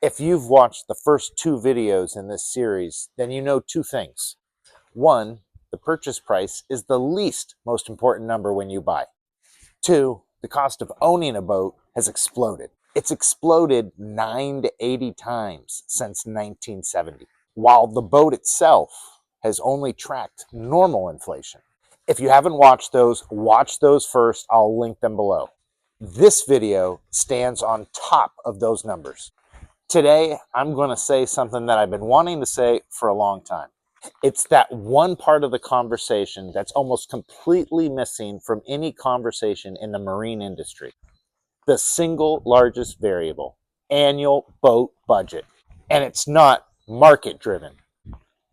If you've watched the first two videos in this series, then you know two things. One, the purchase price is the least most important number when you buy. Two, the cost of owning a boat has exploded. It's exploded 9 to 80 times since 1970, while the boat itself has only tracked normal inflation. If you haven't watched those, watch those first. I'll link them below. This video stands on top of those numbers. Today, I'm going to say something that I've been wanting to say for a long time. It's that one part of the conversation that's almost completely missing from any conversation in the marine industry. The single largest variable, annual boat budget. And it's not market driven.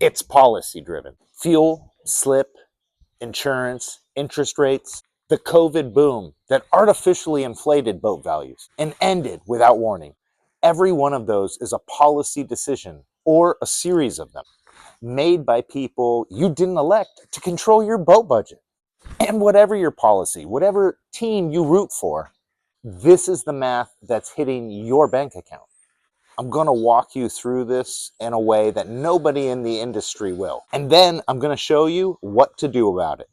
It's policy driven. Fuel, slip, insurance, interest rates, the COVID boom that artificially inflated boat values and ended without warning. Every one of those is a policy decision or a series of them made by people you didn't elect to control your boat budget. And whatever your policy, whatever team you root for, this is the math that's hitting your bank account. I'm going to walk you through this in a way that nobody in the industry will. And then I'm going to show you what to do about it.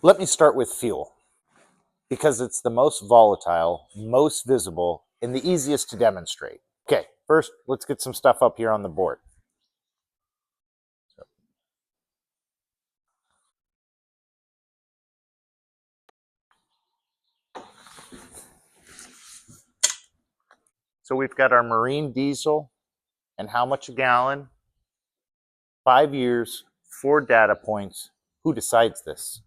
Let me start with fuel, because it's the most volatile, most visible, and the easiest to demonstrate. Okay, first, let's get some stuff up here on the board. So we've got our marine diesel and how much a gallon, 5 years, 4 data points. Who decides this?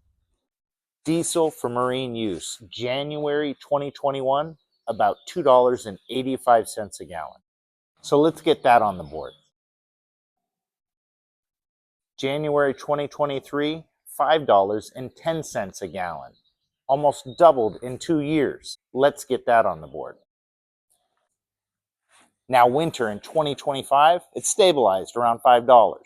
Diesel for marine use, January 2021, about $2.85 a gallon. So let's get that on the board. January 2023, $5.10 a gallon. Almost doubled in 2 years. Let's get that on the board. Now winter in 2025, it's stabilized around $5.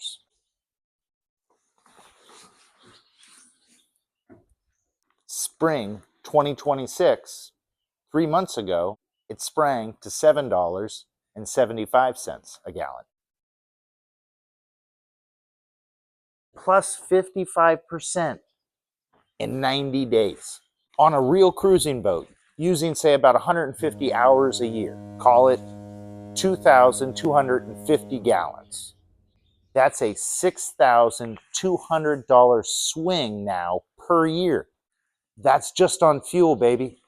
Spring 2026, 3 months ago, it sprang to $7.75 a gallon. Plus 55% in 90 days. On a real cruising boat, using say about 150 hours a year, call it 2,250 gallons. That's a $6,200 swing now per year. That's just on fuel, baby,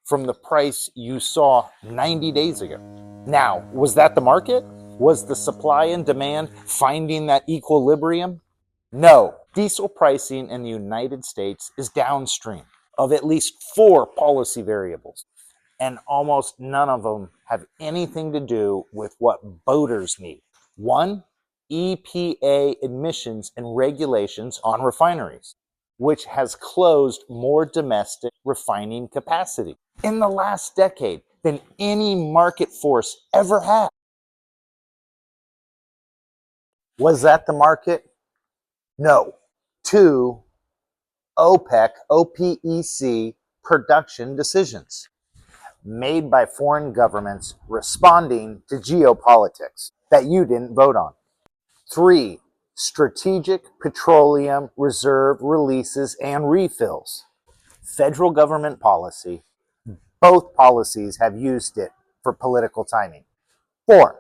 from the price you saw 90 days ago. Now, was that the market? Was the supply and demand finding that equilibrium? No. Diesel pricing in the United States is downstream of at least 4 policy variables, and almost none of them have anything to do with what boaters need. 1, EPA emissions and regulations on refineries, which has closed more domestic refining capacity in the last decade than any market force ever had. Was that the market? No. 2, OPEC production decisions made by foreign governments responding to geopolitics that you didn't vote on. 3, strategic petroleum reserve releases and refills. Federal government policy. Both policies have used it for political timing. 4,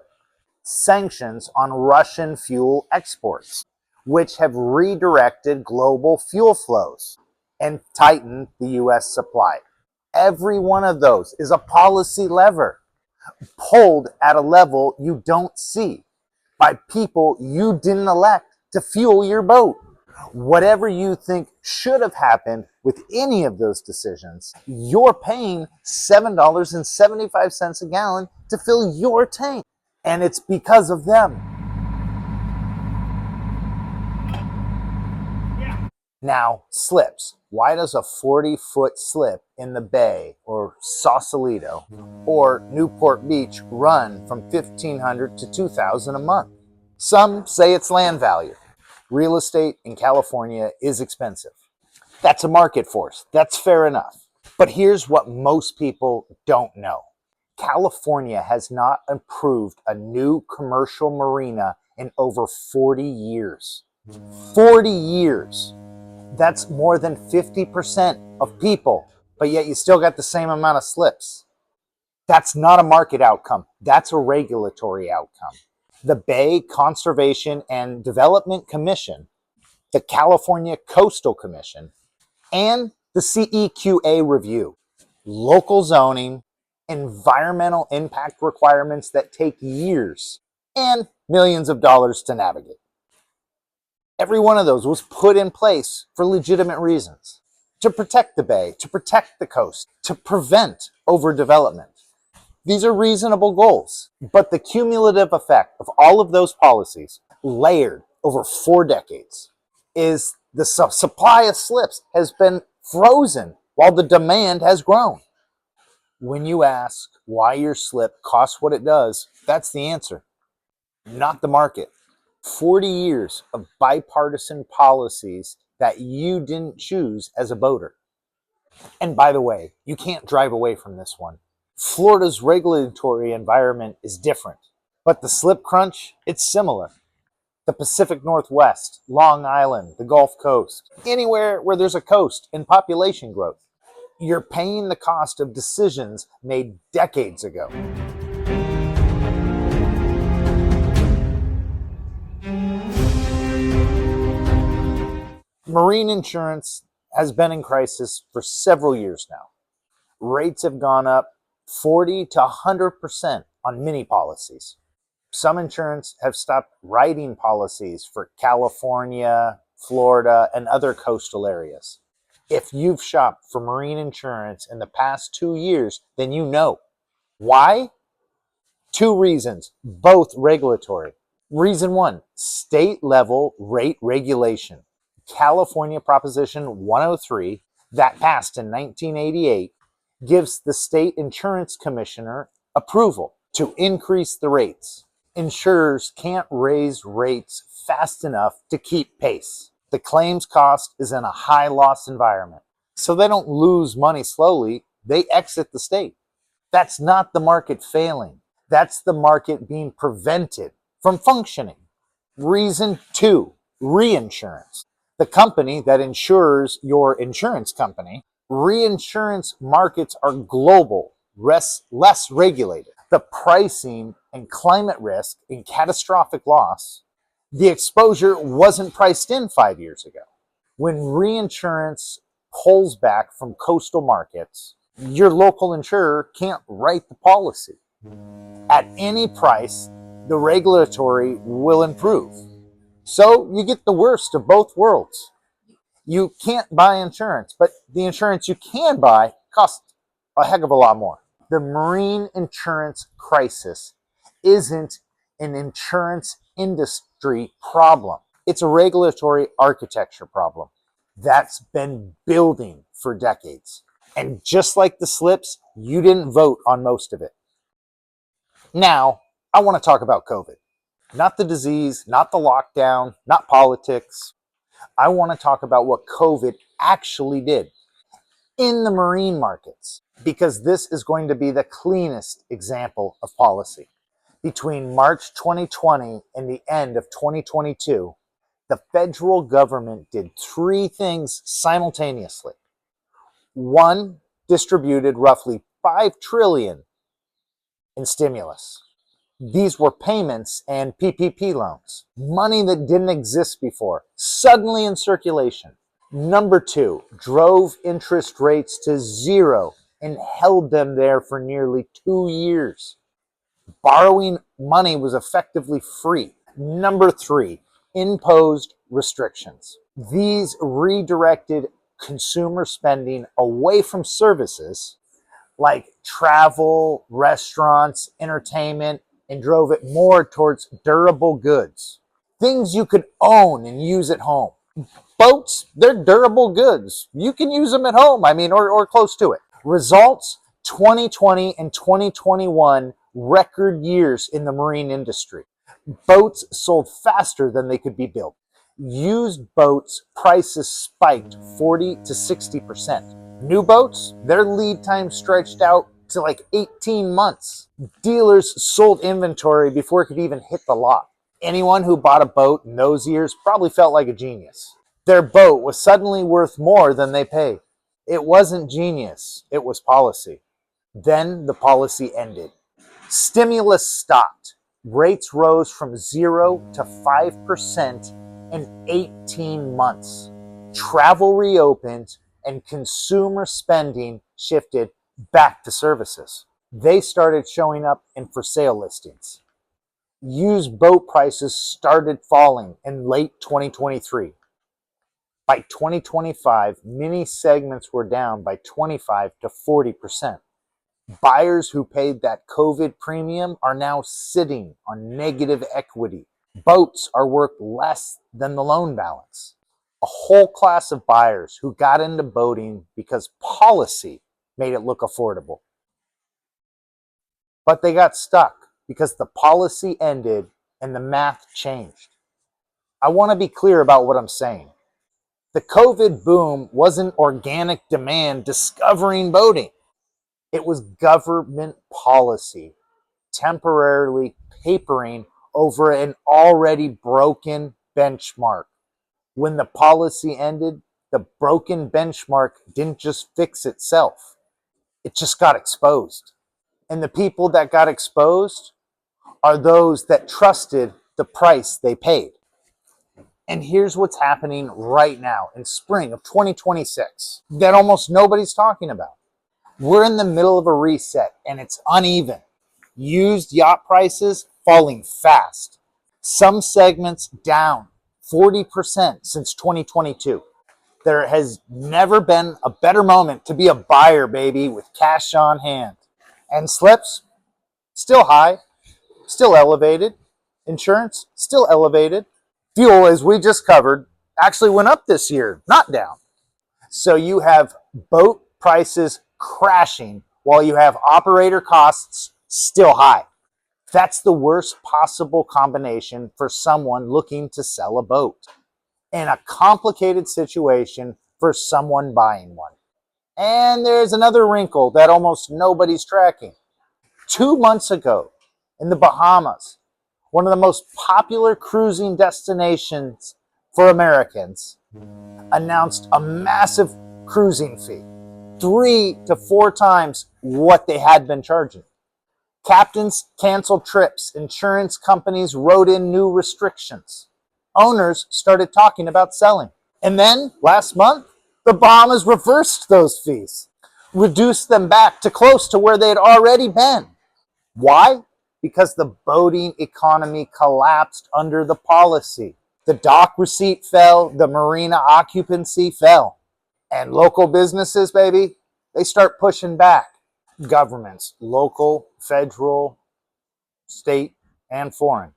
sanctions on Russian fuel exports, which have redirected global fuel flows and tightened the U.S. supply. Every one of those is a policy lever pulled at a level you don't see by people you didn't elect to fuel your boat. Whatever you think should have happened with any of those decisions, you're paying $7.75 a gallon to fill your tank. And it's because of them. Now, slips. Why does a 40-foot slip in the bay or Sausalito or Newport Beach run from $1,500 to $2,000 a month? Some say it's land value. Real estate in California is expensive. That's a market force. That's fair enough. But here's what most people don't know. California has not approved a new commercial marina in over 40 years. 40 years. That's more than 50% of people, but yet you still got the same amount of slips. That's not a market outcome. That's a regulatory outcome. The Bay Conservation and Development Commission, the California Coastal Commission, and the CEQA review, local zoning, environmental impact requirements that take years and millions of dollars to navigate. Every one of those was put in place for legitimate reasons, to protect the bay, to protect the coast, to prevent overdevelopment. These are reasonable goals, but the cumulative effect of all of those policies, layered over 4 decades, is the supply of slips has been frozen while the demand has grown. When you ask why your slip costs what it does, that's the answer, not the market. 40 years of bipartisan policies that you didn't choose as a boater. And by the way, you can't drive away from this one. Florida's regulatory environment is different, but the slip crunch, it's similar. The Pacific Northwest, Long Island, the Gulf Coast, anywhere where there's a coast and population growth, you're paying the cost of decisions made decades ago. Marine insurance has been in crisis for several years now. Rates have gone up 40 to 100% on many policies. Some insurance have stopped writing policies for California, Florida, and other coastal areas. If you've shopped for marine insurance in the past 2 years, then you know. Why? 2 reasons, both regulatory. Reason 1, state level rate regulation. California Proposition 103 that passed in 1988 gives the state insurance commissioner approval to increase the rates. Insurers can't raise rates fast enough to keep pace. The claims cost is in a high loss environment. So they don't lose money slowly, they exit the state. That's not the market failing. That's the market being prevented from functioning. Reason 2, reinsurance. The company that insures your insurance company. Reinsurance markets are global, less regulated. The pricing and climate risk in catastrophic loss, the exposure wasn't priced in 5 years ago. When reinsurance pulls back from coastal markets, your local insurer can't write the policy. At any price, the regulatory will improve. So you get the worst of both worlds. You can't buy insurance, but the insurance you can buy costs a heck of a lot more. The marine insurance crisis isn't an insurance industry problem. It's a regulatory architecture problem that's been building for decades. And just like the slips, you didn't vote on most of it. Now, I want to talk about COVID. Not the disease, not the lockdown, not politics. I want to talk about what COVID actually did in the marine markets, because this is going to be the cleanest example of policy. Between March 2020 and the end of 2022, the federal government did 3 things simultaneously. 1, distributed roughly $5 trillion in stimulus. These were payments and PPP loans, money that didn't exist before, suddenly in circulation. Number 2, drove interest rates to 0 and held them there for nearly 2 years. Borrowing money was effectively free. Number 3, imposed restrictions. These redirected consumer spending away from services like travel, restaurants, entertainment, and drove it more towards durable goods. Things you could own and use at home. Boats, they're durable goods. You can use them at home, or close to it. Results, 2020 and 2021 record years in the marine industry. Boats sold faster than they could be built. Used boats prices spiked 40 to 60%. New boats, their lead time stretched out to like 18 months. Dealers sold inventory before it could even hit the lot. Anyone who bought a boat in those years probably felt like a genius. Their boat was suddenly worth more than they paid. It wasn't genius, it was policy. Then the policy ended. Stimulus stopped. Rates rose from 0 to 5% in 18 months. Travel reopened and consumer spending shifted back to services. They started showing up in for sale listings. Used boat prices started falling in late 2023. By 2025, many segments were down by 25 to 40%. Buyers who paid that COVID premium are now sitting on negative equity. Boats are worth less than the loan balance. A whole class of buyers who got into boating because policy made it look affordable. But they got stuck because the policy ended and the math changed. I want to be clear about what I'm saying. The COVID boom wasn't organic demand discovering boating. It was government policy temporarily papering over an already broken benchmark. When the policy ended, the broken benchmark didn't just fix itself, it just got exposed. And the people that got exposed are those that trusted the price they paid. And here's what's happening right now in spring of 2026 that almost nobody's talking about. We're in the middle of a reset and it's uneven. Used yacht prices falling fast. Some segments down 40% since 2022. There has never been a better moment to be a buyer, baby, with cash on hand. And slips, still high, still elevated. Insurance, still elevated. Fuel, as we just covered, actually went up this year, not down. So you have boat prices crashing while you have operator costs still high. That's the worst possible combination for someone looking to sell a boat, and a complicated situation for someone buying one. And there's another wrinkle that almost nobody's tracking. 2 months ago, in the Bahamas, one of the most popular cruising destinations for Americans, announced a massive cruising fee, 3 to 4 times what they had been charging. Captains canceled trips, insurance companies wrote in new restrictions. Owners started talking about selling. And then, last month, the Bahamas reversed those fees, reduced them back to close to where they had already been. Why? Because the boating economy collapsed under the policy. The dock receipt fell, the marina occupancy fell. And local businesses, baby, they start pushing back. Governments, local, federal, state, and foreign,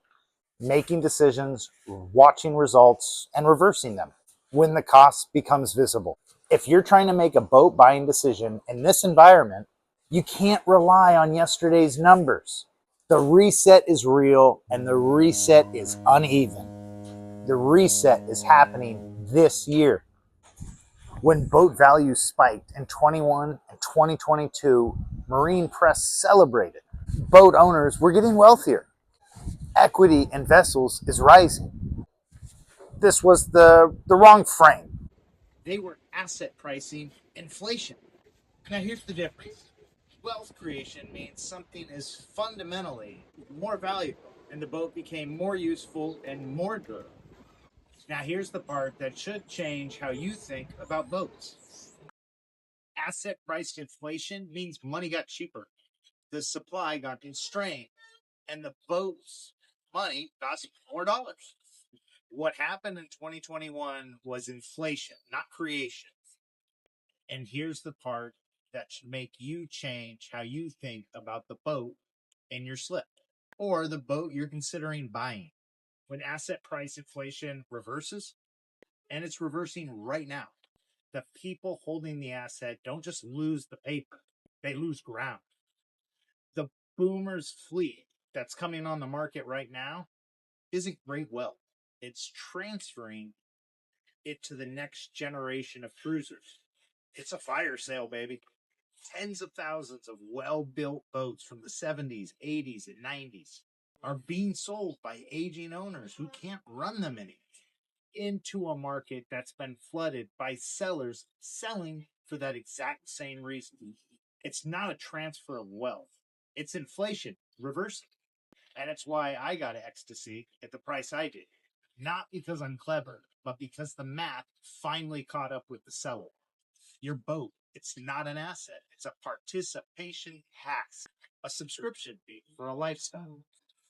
making decisions, watching results, and reversing them when the cost becomes visible. If you're trying to make a boat buying decision in this environment, you can't rely on yesterday's numbers. The reset is real and the reset is uneven. The reset is happening this year. When boat values spiked in 21 and 2022, marine press celebrated. Boat owners were getting wealthier. Equity in vessels is rising. This was the wrong frame. They were asset pricing inflation. Now here's the difference. Wealth creation means something is fundamentally more valuable and the boat became more useful and more durable. Now here's the part that should change how you think about boats. Asset priced inflation means money got cheaper. The supply got constrained and the boat's money cost $4. What happened in 2021 was inflation, not creation. And here's the part that should make you change how you think about the boat in your slip or the boat you're considering buying. When asset price inflation reverses, and it's reversing right now, the people holding the asset don't just lose the paper, they lose ground. The boomer's fleet that's coming on the market right now isn't great wealth. It's transferring it to the next generation of cruisers. It's a fire sale, baby. Tens of thousands of well-built boats from the 70s, 80s, and 90s are being sold by aging owners who can't run them anymore into a market that's been flooded by sellers selling for that exact same reason. It's not a transfer of wealth. It's inflation reversing. And it's why I got ecstasy at the price I did. Not because I'm clever, but because the math finally caught up with the seller. Your boat, it's not an asset. It's a participation tax, a subscription fee for a lifestyle.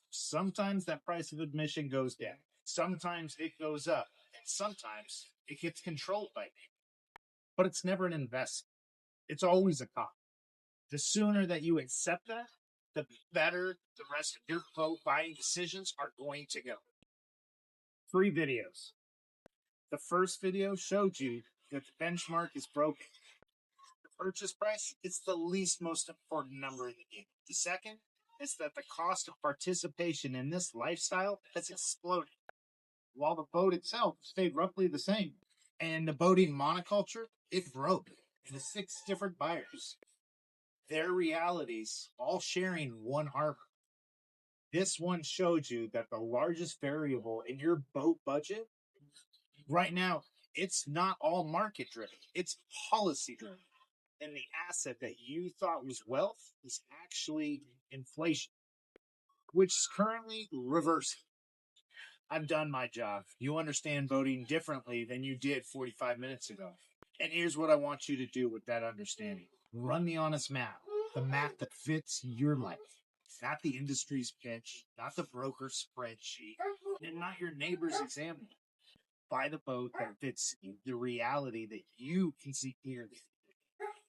Sometimes that price of admission goes down. Sometimes it goes up. And sometimes it gets controlled by me. But it's never an investment. It's always a cost. The sooner that you accept that, the better the rest of your boat buying decisions are going to go. 3 videos. The first video showed you that the benchmark is broken. The purchase price, it's the least most important number in the game. The second is that the cost of participation in this lifestyle has exploded, while the boat itself stayed roughly the same. And the boating monoculture, it broke into 6 different buyers. Their realities all sharing one harbor. This one showed you that the largest variable in your boat budget right now, it's not all market driven, it's policy driven. And the asset that you thought was wealth is actually inflation, which is currently reversing. I've done my job. You understand boating differently than you did 45 minutes ago. And here's what I want you to do with that understanding: run the honest math, the math that fits your life. Not the industry's pitch, not the broker's spreadsheet, and not your neighbor's example. Buy the boat that fits the reality that you can see clearly,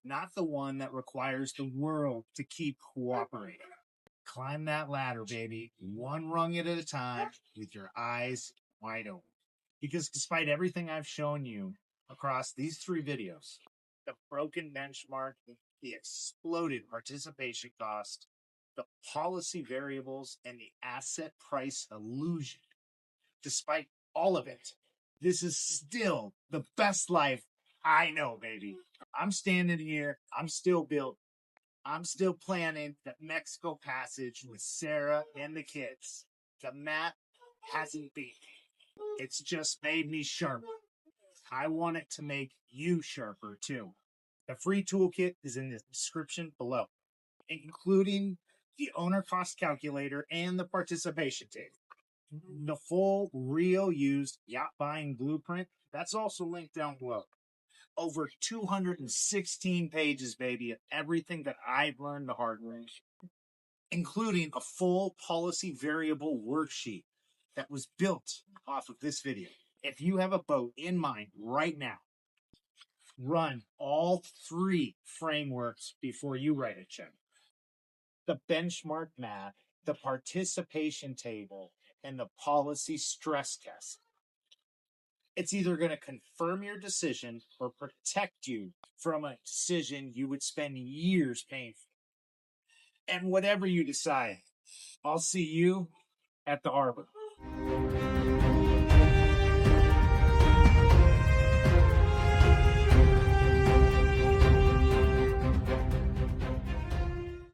not the one that requires the world to keep cooperating. Climb that ladder, baby, one rung at a time with your eyes wide open. Because despite everything I've shown you across these 3 videos, the broken benchmark, the exploded participation cost, the policy variables, and the asset price illusion, despite all of it, this is still the best life I know, baby. I'm standing here. I'm still built. I'm still planning the Mexico passage with Sarah and the kids. The map hasn't beat me. It's just made me sharper. I want it to make you sharper too. The free toolkit is in the description below, including the owner cost calculator and the participation table. The full real used yacht buying blueprint, that's also linked down below. Over 216 pages, baby, of everything that I've learned the hard way, including a full policy variable worksheet that was built off of this video. If you have a boat in mind right now, run all 3 frameworks before you write a check: the benchmark math, the participation table, and the policy stress test. It's either going to confirm your decision or protect you from a decision you would spend years paying for. And whatever you decide, I'll see you at the harbor.